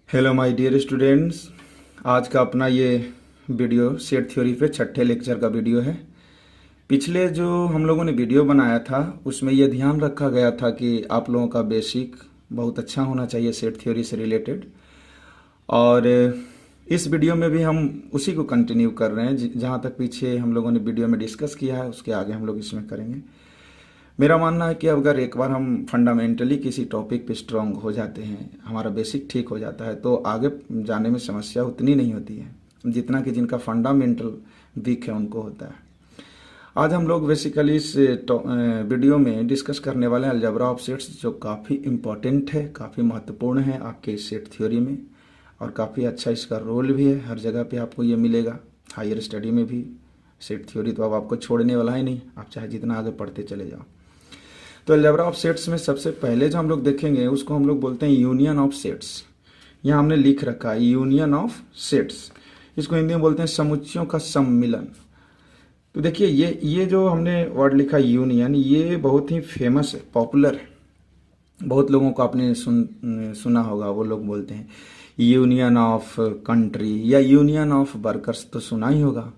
Hello my dear students. आज का अपना ये वीडियो सेट थ्योरी पे छठे लेक्चर का वीडियो है। पिछले जो हम लोगों ने वीडियो बनाया था उसमें ये ध्यान रखा गया था कि आप लोगों का बेसिक बहुत अच्छा होना चाहिए सेट थ्योरी से रिलेटेड। और इस वीडियो में भी हम उसी को कंटिन्यू कर रहे हैं जहाँ तक पीछे हम लोगों ने वीडियो में डिस्कस किया है उसके आगे हम लोग इसमें करेंगे। मेरा मानना है कि अगर एक बार हम फंडामेंटली किसी टॉपिक पे स्ट्रांग हो जाते हैं, हमारा बेसिक ठीक हो जाता है, तो आगे जाने में समस्या उतनी नहीं होती है जितना कि जिनका फंडामेंटल वीक है उनको होता है। आज हम लोग बेसिकली इस वीडियो में डिस्कस करने वाले हैं अलजेब्रा ऑफ सेट्स, जो काफ़ी इम्पोर्टेंट है, काफ़ी महत्वपूर्ण है आपके सेट थ्योरी में, और काफ़ी अच्छा इसका रोल भी है। हर जगह पे आपको ये मिलेगा, हायर स्टडी में भी सेट थ्योरी तो अब आपको छोड़ने वाला ही नहीं, आप चाहे जितना आगे पढ़ते चले जाओ। तो अलजेब्रा ऑफ सेट्स में सबसे पहले जो हम लोग देखेंगे उसको हम लोग बोलते हैं यूनियन ऑफ सेट्स। यहाँ हमने लिख रखा है यूनियन ऑफ सेट्स, इसको हिंदी में बोलते हैं समुच्चयों का सम्मिलन। तो देखिए ये जो हमने वर्ड लिखा यूनियन, ये बहुत ही फेमस है, पॉपुलर है, बहुत लोगों को आपने सुना होगा। वो लोग बोलते हैं यूनियन ऑफ कंट्री या यूनियन ऑफ वर्कर्स, तो सुना ही होगा।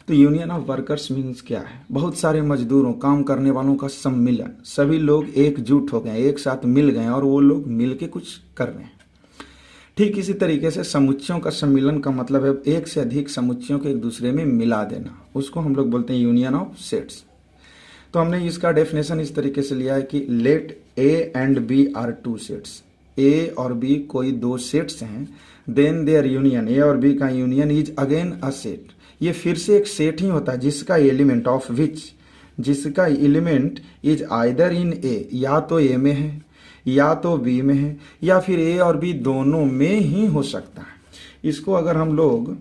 तो यूनियन ऑफ वर्कर्स मीन्स क्या है? बहुत सारे मजदूरों, काम करने वालों का सम्मिलन, सभी लोग एकजुट हो गए, एक साथ मिल गए और वो लोग मिल के कुछ कर रहे हैं। ठीक इसी तरीके से समुच्चयों का सम्मिलन का मतलब है एक से अधिक समुच्चयों को एक दूसरे में मिला देना, उसको हम लोग बोलते हैं यूनियन ऑफ सेट्स। तो हमने इसका डेफिनेशन इस तरीके से लिया है कि let A and B are two sets, A और बी कोई दो सेट्स हैं, देन देयर यूनियन, ए और बी का union is again a set. ये फिर से एक सेट ही होता है जिसका एलिमेंट ऑफ विच, जिसका element is either in A, या तो ए में है या तो बी में है या फिर ए और बी दोनों में ही हो सकता है। इसको अगर हम लोग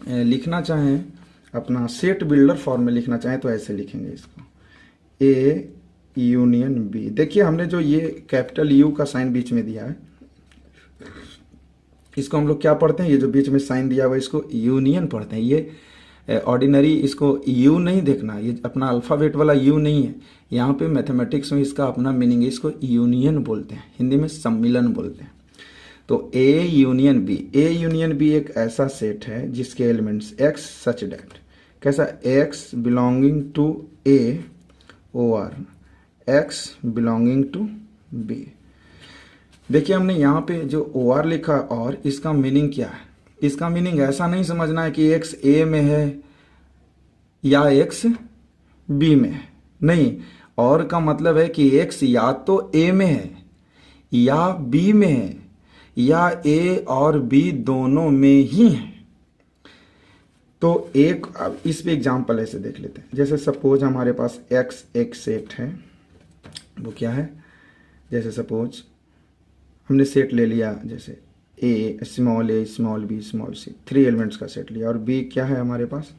लिखना चाहें, अपना सेट बिल्डर फॉर्म में लिखना चाहें तो ऐसे लिखेंगे इसको, ए यूनियन बी। देखिए हमने जो ये कैपिटल यू का साइन बीच में दिया है, इसको हम लोग क्या पढ़ते हैं? ये जो बीच में साइन दिया हुआ है इसको यूनियन पढ़ते हैं। ये ऑर्डिनरी, इसको यू नहीं देखना, ये अपना अल्फ़ाबेट वाला यू नहीं है। यहाँ पे मैथमेटिक्स में इसका अपना मीनिंग है, इसको यूनियन बोलते हैं, हिंदी में सम्मिलन बोलते हैं। तो A union B, A union B एक ऐसा सेट है जिसके एलिमेंट्स एक्स सच डैट, कैसा? एक्स बिलोंगिंग टू ए और एक्स बिलोंगिंग टू बी। देखिए हमने यहाँ पे जो ओ आर लिखा, और इसका मीनिंग क्या है? इसका मीनिंग ऐसा नहीं समझना है कि एक्स ए में है या एक्स बी में है, नहीं। और का मतलब है कि एक्स या तो ए में है या बी में है या ए और बी दोनों में ही है। तो एक, अब इस पे एग्जाम्पल ऐसे देख लेते हैं। जैसे सपोज हमारे पास एक्स एक सेट है, वो क्या है? जैसे सपोज हमने सेट ले लिया, जैसे ए small B small C, 3 elements का सेट लिया, और बी क्या है हमारे पास?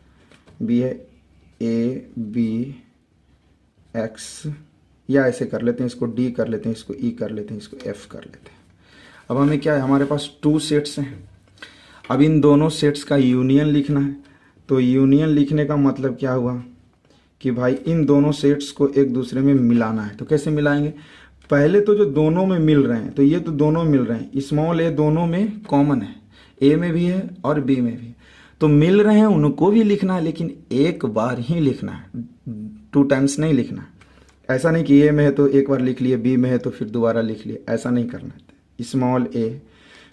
बी है ए बी एक्स, या ऐसे कर लेते हैं, इसको डी कर लेते हैं, इसको ई कर लेते हैं, इसको एफ कर लेते हैं। अब हमें क्या है, हमारे पास 2 सेट्स हैं। अब इन दोनों सेट्स का यूनियन लिखना है। तो यूनियन लिखने का मतलब क्या हुआ कि भाई इन दोनों सेट्स को एक दूसरे में मिलाना है। तो कैसे मिलाएंगे? पहले तो जो दोनों में मिल रहे हैं, तो ये तो दोनों मिल रहे हैं, स्मॉल ए दोनों में कॉमन है, ए में भी है और बी में भी, तो मिल रहे हैं, उनको भी लिखना है, लेकिन एक बार ही लिखना है, 2 टाइम्स नहीं लिखना है। ऐसा नहीं कि ए में है तो एक बार लिख लिए, बी में है तो फिर दोबारा लिख लिए, ऐसा नहीं करना है। स्मॉल ए,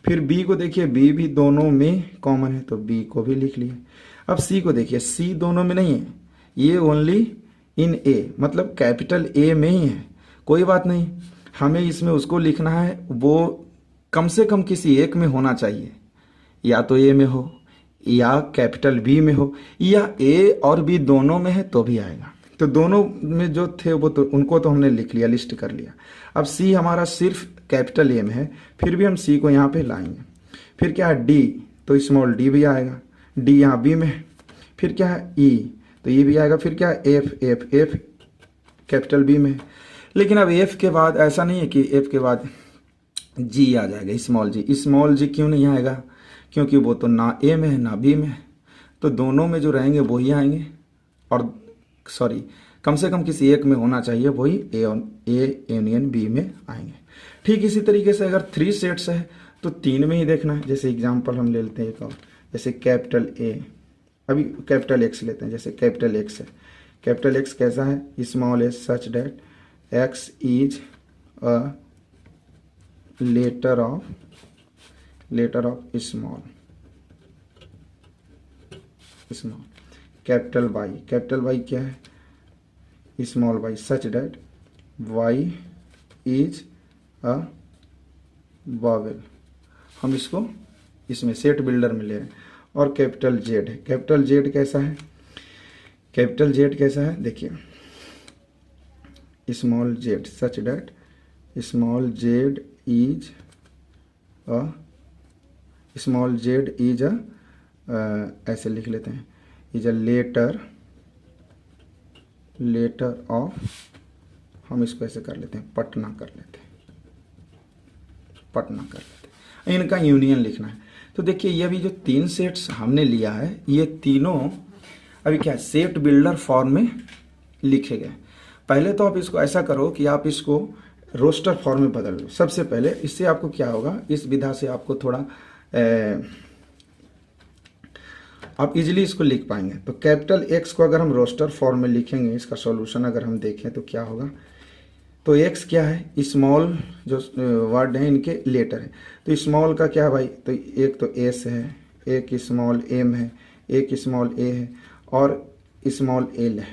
फिर बी को देखिए, बी भी दोनों में कॉमन है तो बी को भी लिख लिए। अब सी को देखिए, सी दोनों में नहीं है, ये ओनली इन ए, मतलब कैपिटल ए में ही है। कोई बात नहीं, हमें इसमें उसको लिखना है, वो कम से कम किसी एक में होना चाहिए, या तो ए में हो या कैपिटल बी में हो या ए और बी दोनों में है तो भी आएगा। तो दोनों में जो थे वो तो उनको तो हमने लिख लिया, लिस्ट कर लिया। अब सी हमारा सिर्फ कैपिटल ए में है, फिर भी हम सी को यहाँ पे लाएंगे। फिर क्या है? डी, तो स्मॉल डी भी आएगा, डी यहाँ बी में है। फिर क्या है? ई, तो ये भी आएगा। फिर क्या है? F, F F capital B में है। लेकिन अब एफ के बाद ऐसा नहीं है कि एफ के बाद जी आ जाएगा, स्मॉल जी। स्मॉल जी क्यों नहीं आएगा? क्योंकि वो तो ना ए में है ना बी में है, तो दोनों में जो रहेंगे वही आएंगे, और सॉरी, कम से कम किसी एक में होना चाहिए, वही ए यूनियन बी में आएंगे। ठीक इसी तरीके से अगर 3 सेट्स है तो 3 में ही देखना है। जैसे एग्जांपल हम ले लेते हैं एक और, जैसे कैपिटल ए, अभी कैपिटल एक्स लेते हैं। जैसे कैपिटल एक्स है, कैपिटल एक्स कैसा है, small S such that X is a letter of small. Capital Y क्या है, small Y such that Y is a vowel. हम इसको इसमें सेट बिल्डर में ले रहे हैं। और कैपिटल जेड है, कैपिटल जेड कैसा है, कैपिटल जेड कैसा है, देखिए small Z such that small Z is a ऐसे लिख लेते हैं, इज अ लेटर ऑफ, हम इसको ऐसे कर लेते हैं, पटना कर लेते हैं, इनका यूनियन लिखना है। तो देखिए ये भी जो 3 सेट्स हमने लिया है, ये तीनों अभी क्या सेट बिल्डर फॉर्म में लिखे गए। पहले तो आप इसको ऐसा करो कि आप इसको रोस्टर फॉर्म में बदल लो सबसे पहले। इससे आपको क्या होगा, इस विधा से आपको थोड़ा आप इजीली इसको लिख पाएंगे। तो कैपिटल एक्स को अगर हम रोस्टर फॉर्म में लिखेंगे, इसका सॉल्यूशन अगर हम देखें तो क्या होगा, तो एक्स क्या है, स्मॉल जो वर्ड है इनके लेटर है। तो स्मॉल का क्या है भाई, तो एक तो एस है, एक स्मॉल एम है, एक स्मॉल ए है और स्मॉल एल है।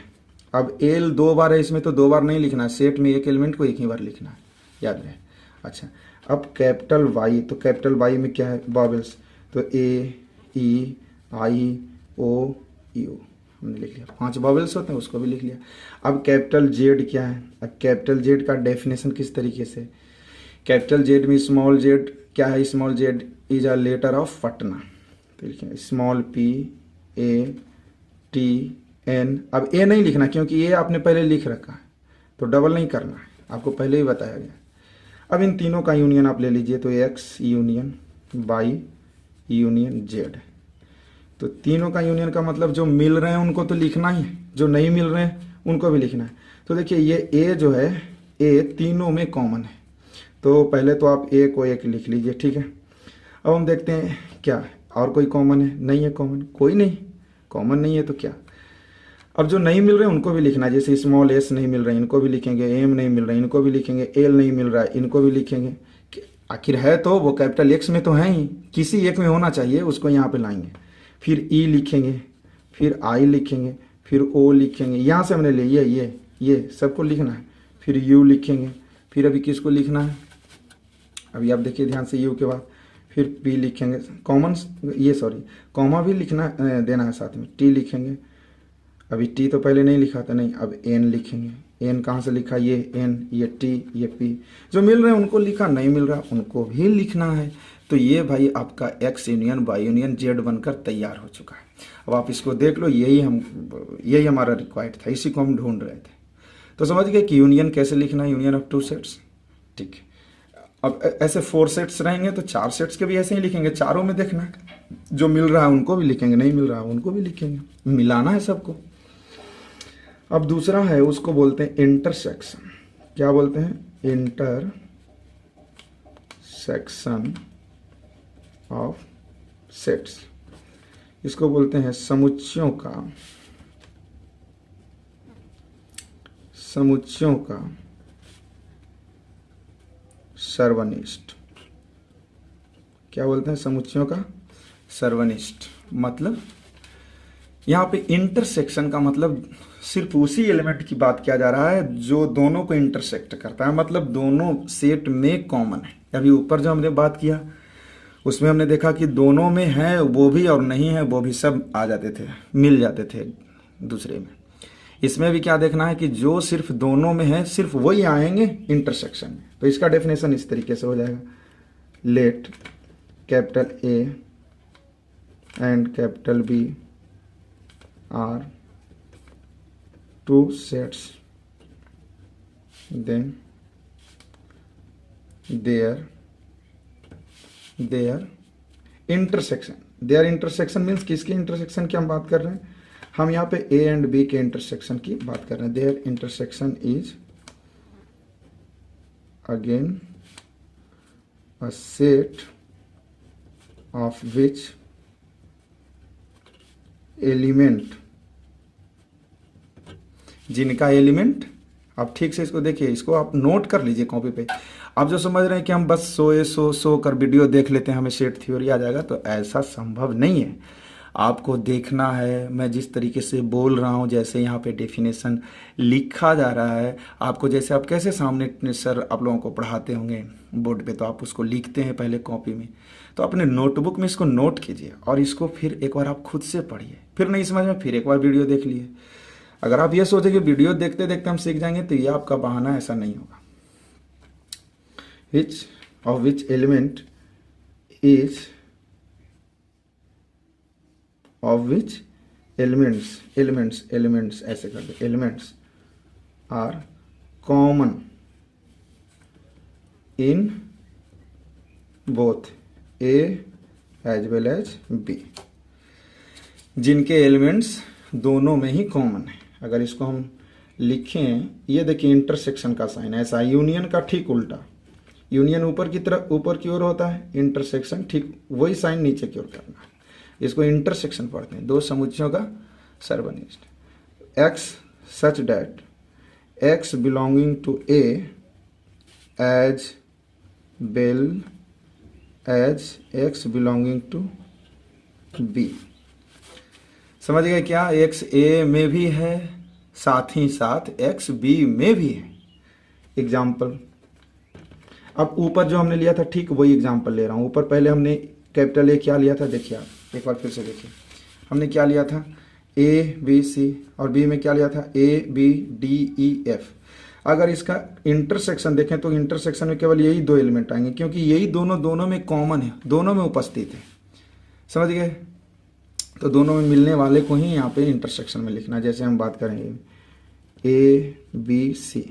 अब एल 2 बार है इसमें, तो 2 बार नहीं लिखना है, सेट में एक एलिमेंट को एक ही बार लिखना है, याद रहे। अच्छा, अब कैपिटल वाई, तो कैपिटल वाई में क्या है, वॉवेल्स, तो ए ई आई ओ यू हमने लिख लिया, 5 वॉवेल्स होते हैं, उसको भी लिख लिया। अब कैपिटल जेड क्या है, अब कैपिटल जेड का डेफिनेशन किस तरीके से, कैपिटल जेड में स्मॉल जेड क्या है, small Z is a letter of Patna. तो लिखिए small P A T N. अब ए नहीं लिखना क्योंकि ए आपने पहले लिख रखा है, तो डबल नहीं करना है, आपको पहले ही बताया गया। अब इन तीनों का यूनियन आप ले लीजिए, तो X union Y union Z. तो तीनों का यूनियन का मतलब जो मिल रहे हैं उनको तो लिखना ही है, जो नहीं मिल रहे हैं उनको भी लिखना है। तो देखिए ये ए जो है, ए तीनों में कॉमन है, तो पहले तो आप ए को एक लिख लीजिए, ठीक है। अब हम देखते हैं क्या और कोई कॉमन है, नहीं है कॉमन, कोई नहीं कॉमन नहीं है, तो क्या, अब जो नहीं मिल रहे हैं उनको भी लिखना है। जैसे स्मॉल एस नहीं मिल रहे हैं, इनको भी लिखेंगे, एम नहीं मिल रहा है, इनको भी लिखेंगे, एल नहीं मिल रहा है, इनको भी लिखेंगे। आखिर है तो वो कैपिटल एक्स में तो है ही, किसी एक में होना चाहिए, उसको यहाँ पे लाएंगे। फिर ई लिखेंगे, फिर आई लिखेंगे, फिर ओ लिखेंगे, यहाँ से हमने ले ये सबको लिखना है। फिर यू लिखेंगे, फिर अभी किसको लिखना है, अभी आप देखिए ध्यान से, यू के बाद फिर पी लिखेंगे, कॉमन कॉमा भी लिखना देना है साथ में, टी लिखेंगे। अभी टी तो पहले नहीं लिखा था, नहीं, अब एन लिखेंगे। एन कहाँ से लिखा, ये एन, ये टी, ये पी, जो मिल रहे हैं उनको लिखा, नहीं मिल रहा उनको भी लिखना है। तो ये भाई आपका X union Y union Z बनकर तैयार हो चुका है। अब आप इसको देख लो, यही हमारा रिक्वायर्ड था, इसी को हम ढूंढ रहे थे। तो समझ गए कि यूनियन कैसे लिखना है, यूनियन ऑफ 2 सेट्स, ठीक है। अब ऐसे 4 सेट्स रहेंगे तो 4 सेट्स के भी ऐसे ही लिखेंगे, चारों में देखना है, जो मिल रहा है उनको भी लिखेंगे, नहीं मिल रहा है उनको भी लिखेंगे, मिलाना है सबको। अब दूसरा है, उसको बोलते हैं इंटरसेक्शन। क्या बोलते हैं, इंटरसेक्शन ऑफ सेट्स। इसको बोलते हैं समुच्चयों का सर्वनिष्ठ। क्या बोलते हैं, समुच्चयों का सर्वनिष्ठ। मतलब यहाँ पे इंटरसेक्शन का मतलब सिर्फ उसी एलिमेंट की बात किया जा रहा है जो दोनों को इंटरसेक्ट करता है, मतलब दोनों सेट में कॉमन है। अभी ऊपर जो हमने बात किया उसमें हमने देखा कि दोनों में है वो भी और नहीं है वो भी, सब आ जाते थे, मिल जाते थे दूसरे में। इसमें भी क्या देखना है कि जो सिर्फ दोनों में है सिर्फ वही आएंगे इंटरसेक्शन में। तो इसका डेफिनेशन इस तरीके से हो जाएगा, let capital A and capital B are 2 sets, then their intersection means किसके इंटरसेक्शन की हम बात कर रहे हैं, हम यहाँ पे ए एंड बी के इंटरसेक्शन की बात कर रहे हैं। Their intersection is again a set of which element, जिनका एलिमेंट, आप ठीक से इसको देखिए, इसको आप नोट कर लीजिए कॉपी पे। आप जो समझ रहे हैं कि हम बस सो कर वीडियो देख लेते हैं हमें सेट थ्योरी आ जाएगा, तो ऐसा संभव नहीं है। आपको देखना है, मैं जिस तरीके से बोल रहा हूँ, जैसे यहाँ पे डेफिनेशन लिखा जा रहा है, आपको जैसे आप कैसे सामने सर आप लोगों को पढ़ाते होंगे बोर्ड पे, तो आप उसको लिखते हैं पहले कॉपी में, तो अपने नोटबुक में इसको नोट कीजिए और इसको फिर एक बार आप खुद से पढ़िए। फिर नहीं समझ में, फिर एक बार वीडियो देख लिए। अगर आप ये सोचे कि वीडियो देखते देखते हम सीख जाएंगे, तो ये आपका बहाना, ऐसा नहीं होगा। Which element is, of which elements ऐसे कर दे, elements are common in both A as well as B, जिनके एलिमेंट्स दोनों में ही कॉमन है। अगर इसको हम लिखें, ये देखिए इंटरसेक्शन का साइन, ऐसा यूनियन का ठीक उल्टा, यूनियन ऊपर की तरफ, ऊपर की ओर होता है, इंटरसेक्शन ठीक वही साइन नीचे की ओर करना है। इसको इंटरसेक्शन पढ़ते हैं, दो समुच्चयों का सर्वनिष्ठ। X such that x belonging to A as well as x belonging to B. समझ गए क्या? एक्स ए में भी है, साथ ही साथ एक्स बी में भी है। एग्जाम्पल, अब ऊपर जो हमने लिया था ठीक वही एग्जाम्पल ले रहा हूं। ऊपर पहले हमने कैपिटल ए क्या लिया था, देखिए आप एक बार फिर से देखिए, हमने क्या लिया था, ए बी सी, और बी में क्या लिया था, A B D E F. अगर इसका इंटरसेक्शन देखें तो इंटरसेक्शन में केवल यही दो एलिमेंट आएंगे, क्योंकि यही दोनों में कॉमन है, दोनों में उपस्थित है। समझ गए? तो दोनों में मिलने वाले को ही यहाँ पे इंटरसेक्शन में लिखना। जैसे हम बात करेंगे ए बी सी,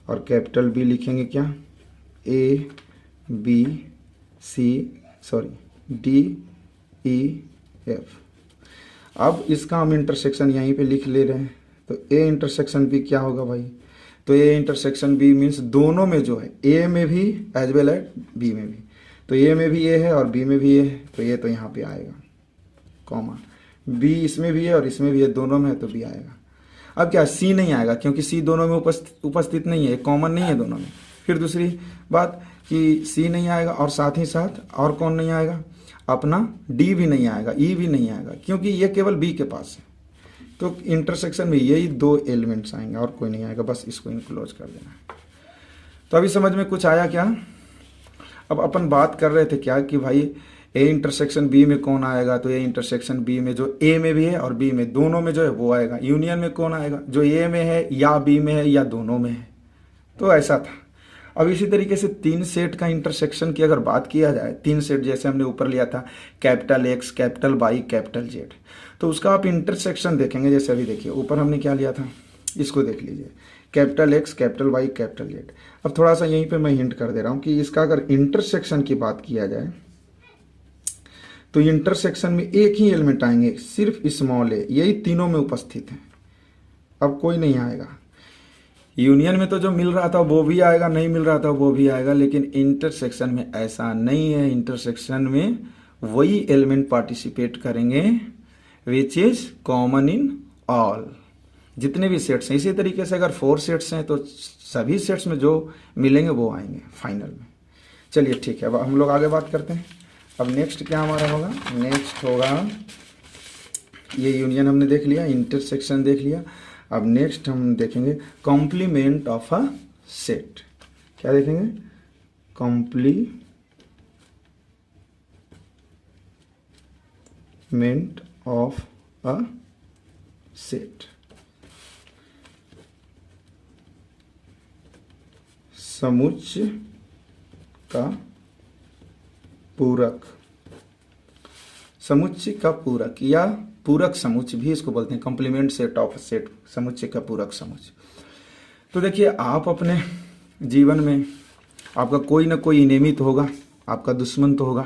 और कैपिटल बी लिखेंगे क्या, A B C sorry D E F. अब इसका हम इंटरसेक्शन यहीं पे लिख ले रहे हैं, तो ए इंटरसेक्शन बी क्या होगा भाई, तो ए इंटरसेक्शन बी मीन्स दोनों में जो है, ए में भी एज वेल एज बी में भी, तो ए में भी ए है और बी में भी ए है, तो ये तो यहाँ पे आएगा कॉमा, बी इसमें भी है और इसमें भी है, दोनों में है तो बी आएगा। अब क्या, सी नहीं आएगा क्योंकि सी दोनों में उपस्थित नहीं है, कॉमन नहीं है दोनों में। फिर दूसरी बात कि सी नहीं आएगा, और साथ ही साथ और कौन नहीं आएगा, अपना डी भी नहीं आएगा, ई भी नहीं आएगा, क्योंकि ये केवल बी के पास है। तो इंटरसेक्शन में यही दो एलिमेंट्स आएंगे और कोई नहीं आएगा, बस इसको इनक्लोज कर देना है। तो अभी समझ में कुछ आया क्या? अब अपन बात कर रहे थे क्या कि भाई ए इंटरसेक्शन बी में कौन आएगा, तो ए इंटरसेक्शन बी में जो ए में भी है और बी में, दोनों में जो है वो आएगा। यूनियन में कौन आएगा, जो ए में है या बी में है या दोनों में है। तो ऐसा था। अब इसी तरीके से तीन सेट का इंटरसेक्शन की अगर बात किया जाए, तीन सेट जैसे हमने ऊपर लिया था, capital X, capital Y, capital Z, तो उसका आप इंटरसेक्शन देखेंगे। जैसे अभी देखिए ऊपर हमने क्या लिया था, इसको देख लीजिए, capital X, capital Y, capital Z. अब थोड़ा सा यहीं पे मैं हिंट कर दे रहा हूँ कि इसका अगर इंटरसेक्शन की बात किया जाए तो इंटरसेक्शन में एक ही एलिमेंट आएंगे, सिर्फ स्मॉल ए, यही तीनों में उपस्थित है, अब कोई नहीं आएगा। यूनियन में तो जो मिल रहा था वो भी आएगा, नहीं मिल रहा था वो भी आएगा, लेकिन इंटरसेक्शन में ऐसा नहीं है। इंटरसेक्शन में वही एलिमेंट पार्टिसिपेट करेंगे which is common in all, जितने भी सेट्स हैं। इसी तरीके से अगर 4 सेट्स हैं तो सभी सेट्स में जो मिलेंगे वो आएंगे फाइनल में। चलिए ठीक है, अब हम लोग आगे बात करते हैं। अब नेक्स्ट क्या हमारा होगा, नेक्स्ट होगा, ये यूनियन हमने देख लिया, इंटरसेक्शन देख लिया। अब नेक्स्ट हम देखेंगे कॉम्प्लीमेंट ऑफ अ सेट। क्या देखेंगे, कॉम्प्लीमेंट ऑफ अ सेट। समुच्चय का पूरक, समुच्चय का पूरक या पूरक समुच्चय भी इसको बोलते हैं, कॉम्प्लीमेंट सेट ऑफ सेट, समुच्चय का पूरक समुच्चय। तो देखिए आप अपने जीवन में आपका कोई ना कोई इनेमी तो होगा, आपका दुश्मन तो होगा।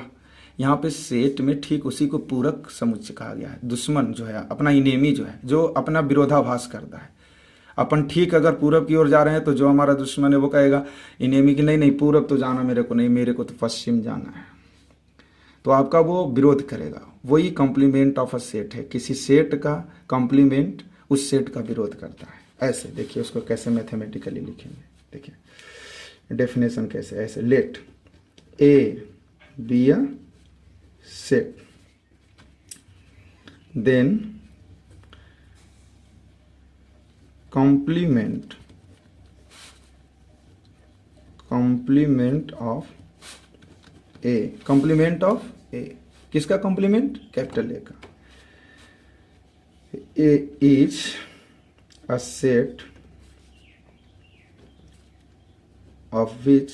यहाँ पे सेट में ठीक उसी को पूरक समुच्चय कहा गया है। दुश्मन जो है, अपना इनेमी जो है, जो अपना विरोधाभास करता है। अपन ठीक अगर पूरब की ओर जा रहे हैं तो जो हमारा दुश्मन है वो कहेगा इनेमी की, नहीं नहीं पूरब तो जाना मेरे को नहीं, मेरे को तो पश्चिम जाना है। तो आपका वो विरोध करेगा। वही कॉम्प्लीमेंट ऑफ अ सेट है, किसी सेट का कॉम्प्लीमेंट उस सेट का विरोध करता है। ऐसे देखिए उसको कैसे मैथमेटिकली लिखेंगे, देखिए डेफिनेशन कैसे, ऐसे let A B a set then complement of A, complement of A, किसका कॉम्प्लीमेंट? कैपिटल ए का। A is a set of which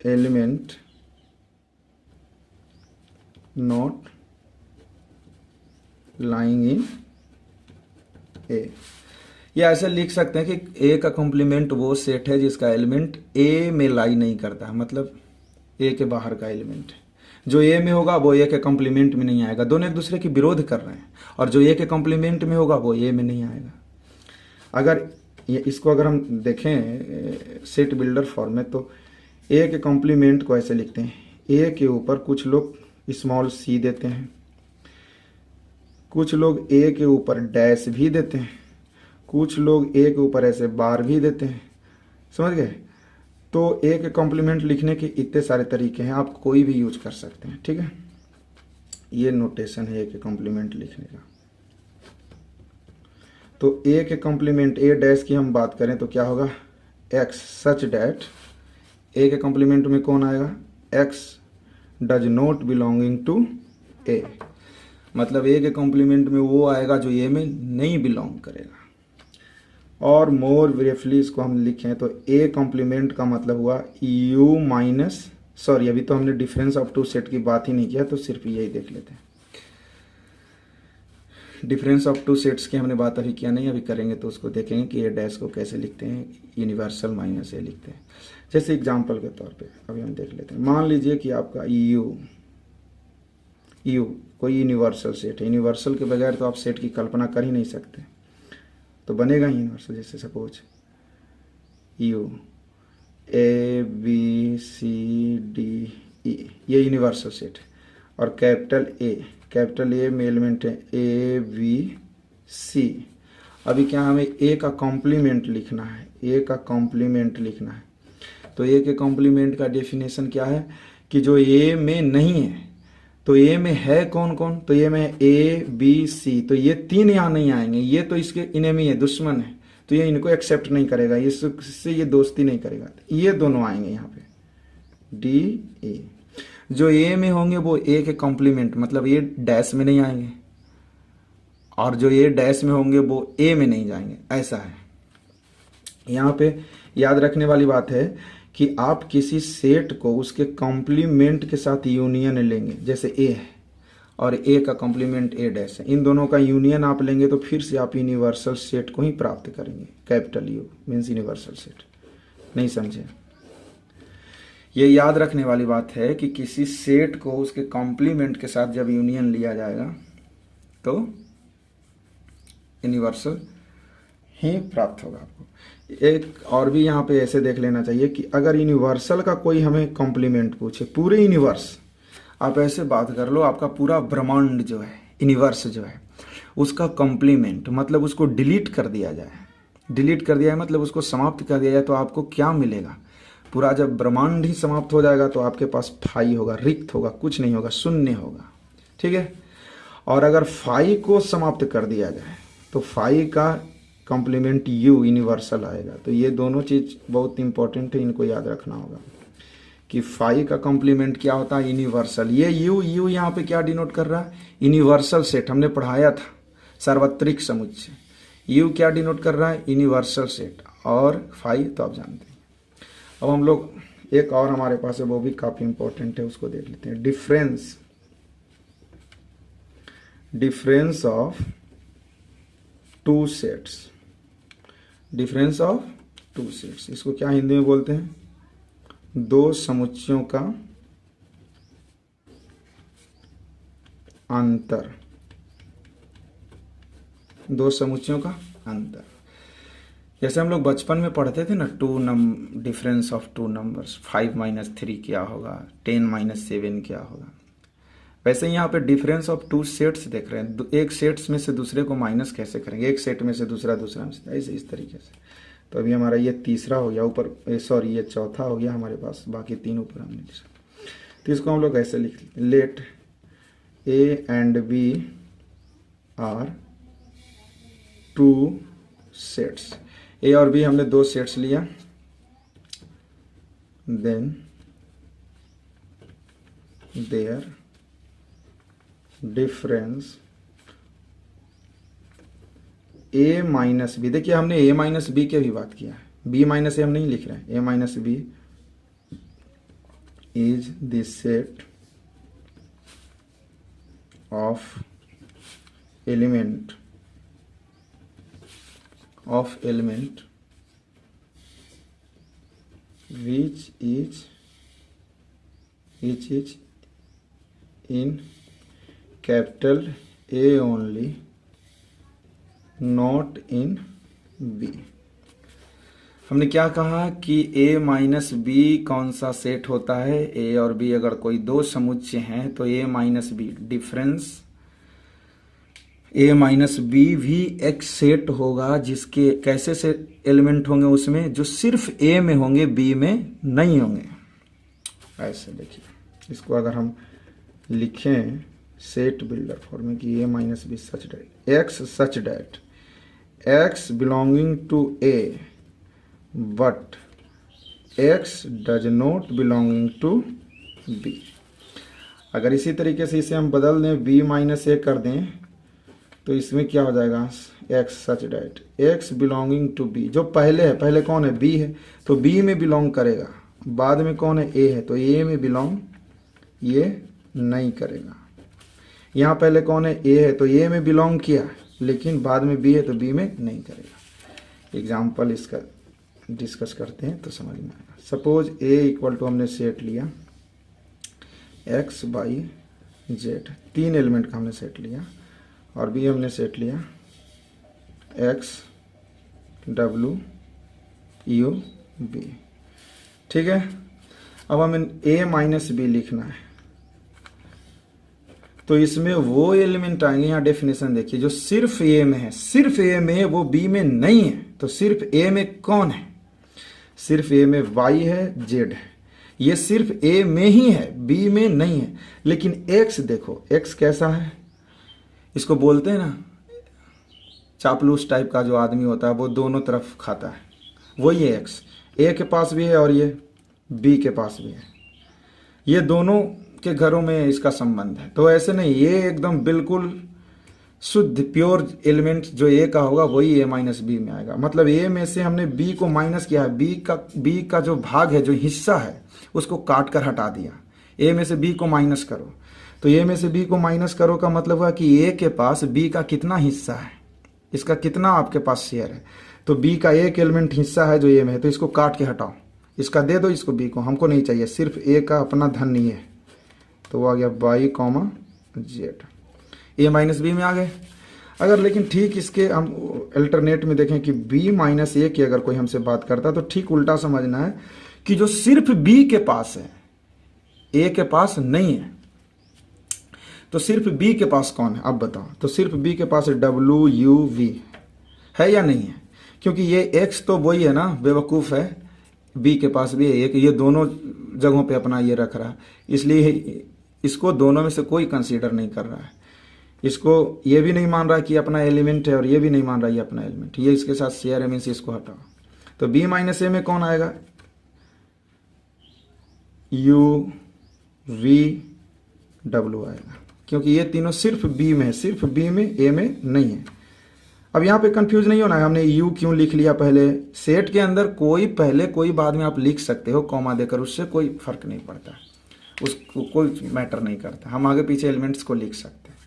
element not lying in A, या ऐसे लिख सकते हैं कि ए का कॉम्प्लीमेंट वो सेट है जिसका एलिमेंट ए में लाई नहीं करता है, मतलब ए के बाहर का एलिमेंट है। जो ए में होगा वो ए के कॉम्प्लीमेंट में नहीं आएगा, दोनों एक दूसरे की विरोध कर रहे हैं, और जो ए के कॉम्प्लीमेंट में होगा वो ए में नहीं आएगा। अगर इसको अगर हम देखें सेट बिल्डर फॉर्म में, तो ए के कॉम्प्लीमेंट को ऐसे लिखते हैं, ए के ऊपर कुछ लोग स्मॉल सी देते हैं, कुछ लोग ए के ऊपर डैश भी देते हैं, कुछ लोग ए के ऊपर ऐसे बार भी देते हैं, समझ गए? तो ए के कॉम्प्लीमेंट लिखने के इतने सारे तरीके हैं, आप कोई भी यूज कर सकते हैं, ठीक है। ये नोटेशन है ए के कॉम्प्लीमेंट लिखने का। तो ए के कॉम्प्लीमेंट ए डैश की हम बात करें तो क्या होगा? एक्स सच डैट, ए के कॉम्प्लीमेंट में कौन आएगा? X does not belonging to A, मतलब ए के कॉम्प्लीमेंट में वो आएगा जो ए में नहीं बिलोंग करेगा। और मोर ब्रीफली इसको हम लिखें तो ए कॉम्प्लीमेंट का मतलब हुआ यू माइनस, सॉरी अभी तो हमने डिफरेंस ऑफ टू सेट की बात ही नहीं किया, तो सिर्फ यही देख लेते हैं। डिफरेंस ऑफ टू सेट्स की हमने बात अभी किया नहीं, अभी करेंगे तो उसको देखेंगे कि ए डैश को कैसे लिखते हैं, यूनिवर्सल माइनस ए लिखते हैं। जैसे एग्जाम्पल के तौर पे अभी हम देख लेते हैं। मान लीजिए कि आपका यू कोई यूनिवर्सल सेट है, यूनिवर्सल के बगैर तो आप सेट की कल्पना कर ही नहीं सकते, तो बनेगा ही यूनिवर्सल। जैसे suppose U A B C D E, ये यूनिवर्सल सेट है, और कैपिटल ए में एलिमेंट है ए बी सी। अभी क्या हमें ए का कॉम्प्लीमेंट लिखना है, ए का कॉम्प्लीमेंट लिखना है। तो ए के कॉम्प्लीमेंट का डेफिनेशन क्या है कि जो ए में नहीं है, तो ए में है कौन कौन? तो ए में है ए बी सी, तो ये तीन यहाँ नहीं आएंगे, ये तो इसके इनेमी है, दुश्मन है, तो ये इनको एक्सेप्ट नहीं करेगा, इससे ये दोस्ती नहीं करेगा, ये दोनों आएंगे यहाँ पे डी ए। जो ए में होंगे वो ए के कॉम्प्लीमेंट, मतलब ये डैश में नहीं आएंगे, और जो ये डैश में होंगे वो ए में नहीं जाएंगे, ऐसा है। यहाँ पे याद रखने वाली बात है कि आप किसी सेट को उसके कॉम्प्लीमेंट के साथ यूनियन लेंगे, जैसे ए है और ए का कॉम्प्लीमेंट ए डैश है, इन दोनों का यूनियन आप लेंगे तो फिर से आप यूनिवर्सल सेट को ही प्राप्त करेंगे। Capital you means universal set, नहीं समझे? ये याद रखने वाली बात है कि किसी सेट को उसके कॉम्प्लीमेंट के साथ जब यूनियन लिया जाएगा तो यूनिवर्सल ही प्राप्त होगा आपको। एक और भी यहाँ पे ऐसे देख लेना चाहिए कि अगर यूनिवर्सल का कोई हमें कॉम्प्लीमेंट पूछे, पूरे यूनिवर्स, आप ऐसे बात कर लो, आपका पूरा ब्रह्मांड जो है, यूनिवर्स जो है, उसका कॉम्प्लीमेंट मतलब उसको डिलीट कर दिया जाए, डिलीट कर दिया है मतलब उसको समाप्त कर दिया जाए, तो आपको क्या मिलेगा? पूरा जब ब्रह्मांड ही समाप्त हो जाएगा तो आपके पास फाई होगा, रिक्त होगा, कुछ नहीं होगा, शून्य होगा, ठीक है। और अगर फाई को समाप्त कर दिया जाए तो फाई का कॉम्प्लीमेंट यू यूनिवर्सल आएगा। तो ये दोनों चीज बहुत इंपॉर्टेंट है, इनको याद रखना होगा कि फाई का कॉम्प्लीमेंट क्या होता है? यूनिवर्सल। ये यू यहाँ पे क्या डिनोट कर रहा है? यूनिवर्सल सेट, हमने पढ़ाया था सार्वत्रिक समुच्चय। यू क्या डिनोट कर रहा है? Universal set. और फाई तो आप जानते हैं। अब हम लोग एक और हमारे पास है, वो भी काफी इंपॉर्टेंट है, उसको देख लेते हैं। Difference of two sets, difference of two sets, इसको क्या हिंदी में बोलते हैं? दो समुच्चयों का अंतर, दो समुच्चयों का अंतर। जैसे हम लोग बचपन में पढ़ते थे ना, डिफरेंस ऑफ टू नंबर्स, 5 - 3 क्या होगा, 10 - 7 क्या होगा, वैसे ही यहाँ पे डिफरेंस ऑफ टू सेट्स देख रहे हैं। एक सेट्स में से दूसरे को माइनस कैसे करेंगे, एक सेट में से दूसरा में से, ऐसे इस तरीके से। तो अभी हमारा ये तीसरा हो गया ऊपर, सॉरी ये चौथा हो गया हमारे पास, बाकी तीन ऊपर हमने लिखा। तो इसको हम लोग ऐसे लिख लेते हैं, let A and B are two sets. A और बी हमने दो सेट्स लिया, then their difference A minus B. देखिए हमने ए माइनस बी की भी बात किया है, बी माइनस ए हम नहीं लिख रहे हैं। A minus B is the set of element which is in capital A only, not in B। हमने क्या कहा कि A माइनस बी कौन सा सेट होता है, A और B अगर कोई दो समुच्चय हैं तो A minus B difference A minus B भी एक सेट होगा, जिसके कैसे से एलिमेंट होंगे उसमें, जो सिर्फ A में होंगे B में नहीं होंगे। ऐसे देखिए इसको अगर हम लिखें सेट बिल्डर फॉर्म में कि A minus B such that X belonging to A but X does not belonging to B। अगर इसी तरीके से इसे हम बदल दें, B माइनस A कर दें, तो इसमें क्या हो जाएगा, X such that X belonging to B। जो पहले है, पहले कौन है, B है, तो B में बिलोंग करेगा। बाद में कौन है, A है, तो A में बिलोंग ये नहीं करेगा। यहाँ पहले कौन है, A है, तो A में बिलोंग किया, लेकिन बाद में B है तो B में नहीं करेगा। एग्जाम्पल इसका डिस्कस करते हैं तो समझ में आएगा। सपोज A इक्वल टू हमने सेट लिया X बाई Z, तीन एलिमेंट का हमने सेट लिया, और B हमने सेट लिया X W U B। ठीक है, अब हमें A माइनस बी लिखना है, तो इसमें वो एलिमेंट आएंगे, यहाँ डेफिनेशन देखिए, जो सिर्फ A में है, सिर्फ A में है, वो B में नहीं है। तो सिर्फ A में कौन है, सिर्फ A में Y है, Z है, ये सिर्फ A में ही है, B में नहीं है। लेकिन X देखो, X कैसा है, इसको बोलते हैं ना चापलूस टाइप का जो आदमी होता है, वो दोनों तरफ खाता है, वही है X। A के पास भी है और ये B के पास भी है, ये दोनों के घरों में इसका संबंध है। तो ऐसे नहीं, ये एकदम बिल्कुल शुद्ध प्योर एलिमेंट जो A का होगा वही A माइनस बी में आएगा। मतलब A में से हमने B को माइनस किया है, B का जो भाग है, जो हिस्सा है, उसको काट कर हटा दिया। A में से B को माइनस करो, तो A में से B को माइनस करो का मतलब हुआ कि A के पास B का कितना हिस्सा है, इसका कितना आपके पास शेयर है। तो B का एक एलिमेंट हिस्सा है जो A में है, तो इसको काट के हटाओ, इसका दे दो इसको B को, हमको नहीं चाहिए, सिर्फ A का अपना धन नहीं है। तो वो आ गया Y, Z, A minus B में आ गए। अगर लेकिन ठीक इसके हम अल्टरनेट में देखें कि B माइनस A की अगर कोई हमसे बात करता है, तो ठीक उल्टा समझना है कि जो सिर्फ B के पास है, A के पास नहीं है। तो सिर्फ B के पास कौन है, अब बताओ। तो सिर्फ B के पास WUV है या नहीं है, क्योंकि ये X तो वही है ना, बेवकूफ़ है, B के पास भी है एक, ये दोनों जगहों पे अपना ये रख रहा है, इसलिए इसको दोनों में से कोई कंसीडर नहीं कर रहा है। इसको ये भी नहीं मान रहा कि अपना एलिमेंट है, और ये भी नहीं मान रहा ये अपना एलिमेंट, ये इसके साथ शेयर है, मीन्स इसको हटाओ। तो B माइनस A में कौन आएगा, UVW आएगा, क्योंकि ये तीनों सिर्फ B में है, सिर्फ B में, A में नहीं है। अब यहाँ पे कंफ्यूज नहीं होना है, हमने U क्यों लिख लिया पहले। सेट के अंदर कोई पहले कोई बाद में आप लिख सकते हो कॉमा देकर, उससे कोई फर्क नहीं पड़ता, उसको कोई मैटर नहीं करता, हम आगे पीछे एलिमेंट्स को लिख सकते हैं।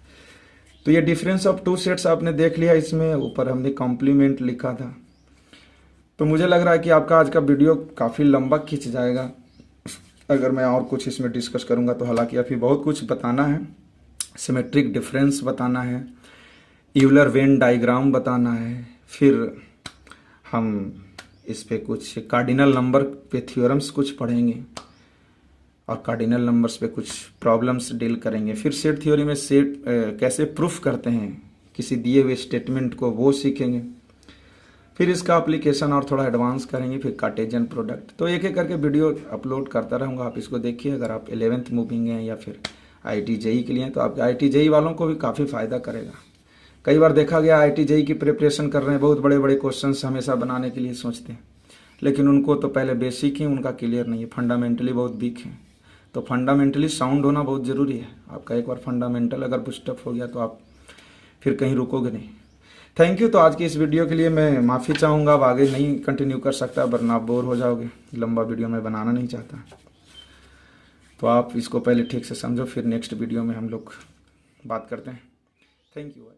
तो ये डिफरेंस ऑफ टू सेट्स आपने देख लिया, इसमें ऊपर हमने कॉम्प्लीमेंट लिखा था। तो मुझे लग रहा है कि आपका आज का वीडियो काफ़ी लंबा खिंच जाएगा अगर मैं और कुछ इसमें डिस्कस करूँगा तो। हालांकि अभी बहुत कुछ बताना है, सिमेट्रिक डिफरेंस बताना है, यूलर वेन डायग्राम बताना है, फिर हम इस पे कुछ कार्डिनल नंबर पे थ्योरम्स कुछ पढ़ेंगे और कार्डिनल नंबर्स पे कुछ प्रॉब्लम्स डील करेंगे। फिर सेट थ्योरी में सेट कैसे प्रूफ करते हैं किसी दिए हुए स्टेटमेंट को, वो सीखेंगे। फिर इसका एप्लीकेशन और थोड़ा एडवांस करेंगे। फिर कार्टेशियन प्रोडक्ट। तो एक एक करके वीडियो अपलोड करता रहूँगा, आप इसको देखिए। अगर आप 11th मूविंग हैं या फिर IIT JEE के लिए हैं तो आपके IIT JEE वालों को भी काफ़ी फ़ायदा करेगा। कई बार देखा गया IIT JEE की प्रिपरेशन कर रहे हैं, बहुत बड़े बड़े क्वेश्चंस हमेशा बनाने के लिए सोचते हैं, लेकिन उनको तो पहले बेसिक ही उनका क्लियर नहीं है, फंडामेंटली बहुत वीक है। तो फंडामेंटली साउंड होना बहुत ज़रूरी है। आपका एक बार फंडामेंटल अगर बुस्टअप हो गया तो आप फिर कहीं रुकोगे नहीं। Thank you. तो आज की इस वीडियो के लिए मैं माफ़ी चाहूँगा, अब आगे नहीं कंटिन्यू कर सकता वरना आप बोर हो जाओगे। लंबा वीडियो मैं बनाना नहीं चाहता, तो आप इसको पहले ठीक से समझो, फिर नेक्स्ट वीडियो में हम लोग बात करते हैं। Thank you.